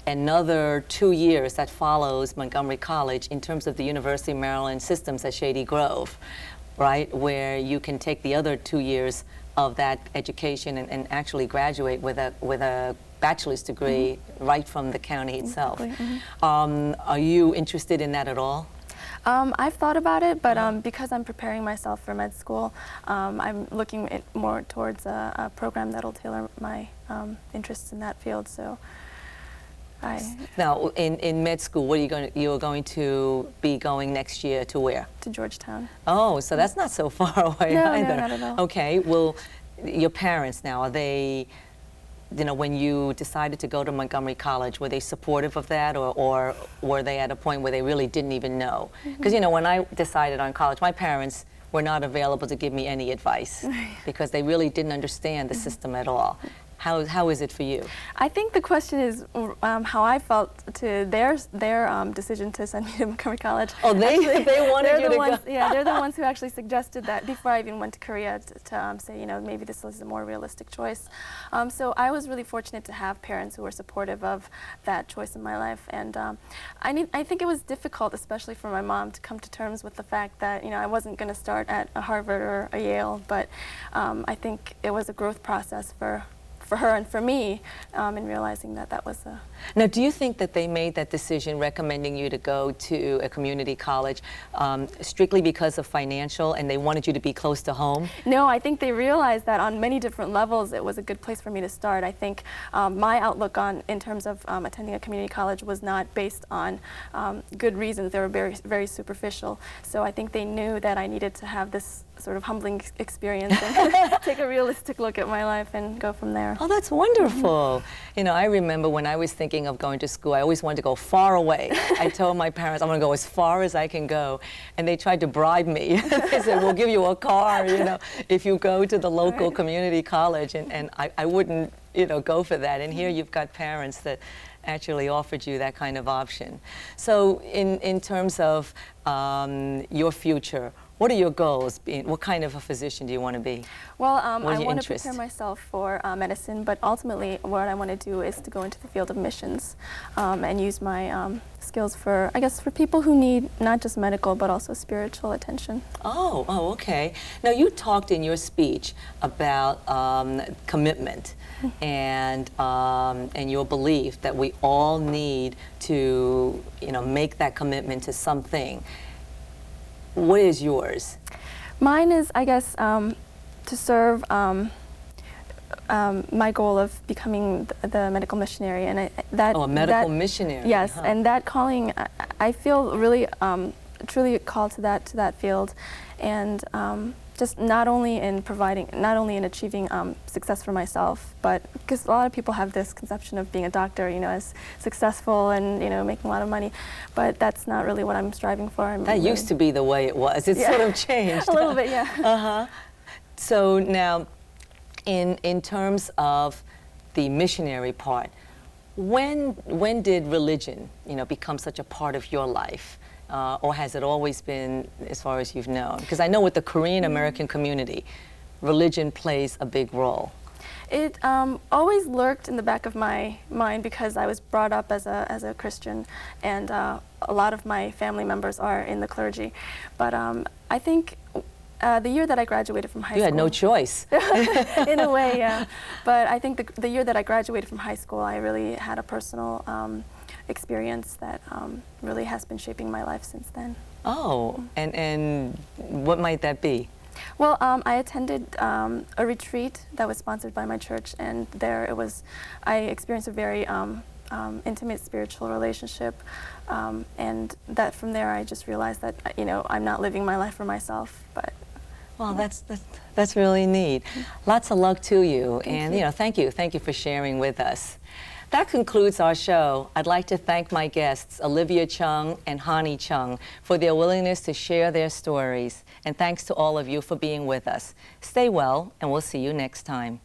another 2 years that follows Montgomery College in terms of the University of Maryland systems at Shady Grove, right, where you can take the other 2 years of that education and actually graduate with a bachelor's degree right from the county itself. Exactly. Are you interested in that at all? I've thought about it, but because I'm preparing myself for med school, I'm looking more towards a program that'll tailor my interests in that field. So, Now, in med school, what are you're going to be going next year to where? To Georgetown. Oh, so that's not so far away No, either. no, not at all. Okay, well, your parents now, are they, when you decided to go to Montgomery College, were they supportive of that, or were they at a point where they really didn't even know? Because, when I decided on college, my parents were not available to give me any advice because they really didn't understand the system at all. How is it for you? I think the question is how I felt to their decision to send me to Montgomery College. Oh, they wanted you to go. Yeah, they're the ones who actually suggested that before I even went to Korea to say, maybe this is a more realistic choice. So I was really fortunate to have parents who were supportive of that choice in my life. And I think it was difficult, especially for my mom, to come to terms with the fact that, I wasn't going to start at a Harvard or a Yale, but I think it was a growth process for her and for me in realizing that was a... Now, do you think that they made that decision recommending you to go to a community college strictly because of financial and they wanted you to be close to home? No, I think they realized that on many different levels it was a good place for me to start. I think my outlook in terms of attending a community college was not based on good reasons. They were very, very superficial. So I think they knew that I needed to have this sort of humbling experience and take a realistic look at my life and go from there. Oh, that's wonderful. I remember when I was thinking of going to school, I always wanted to go far away. I told my parents, I'm going to go as far as I can go. And they tried to bribe me. They said, we'll give you a car, if you go to the local community college. And I wouldn't, go for that. And here you've got parents that actually offered you that kind of option. So in terms of your future, what are your goals? What kind of a physician do you want to be? Well, I want to prepare myself for medicine, but ultimately what I want to do is to go into the field of missions and use my skills for people who need not just medical, but also spiritual attention. Oh, okay. Now, you talked in your speech about commitment and your belief that we all need to, make that commitment to something. What is yours? Mine is, I guess, to serve my goal of becoming the medical missionary, and a medical missionary. Yes, and that calling, I feel really truly called to that field, and just not only in achieving success for myself, but because a lot of people have this conception of being a doctor, as successful and making a lot of money, but that's not really what I'm striving for. That used to be the way it was. It's sort of changed. A little bit, yeah. So now, in terms of the missionary part, when did religion, become such a part of your life? Or has it always been, as far as you've known? Because I know with the Korean American community, religion plays a big role. It always lurked in the back of my mind because I was brought up as a Christian, and a lot of my family members are in the clergy. But I think the year that I graduated from high school... You had no choice. In a way, yeah. But I think the year that I graduated from high school, I really had a personal experience that really has been shaping my life since then. Oh, and what might that be? Well, I attended a retreat that was sponsored by my church, and there I experienced a very intimate spiritual relationship, and that from there I just realized that I'm not living my life for myself, but. Well, that's really neat. Lots of luck to you, thank you for sharing with us. That concludes our show. I'd like to thank my guests, Olivia Chung and Hani Chung, for their willingness to share their stories. And thanks to all of you for being with us. Stay well, and we'll see you next time.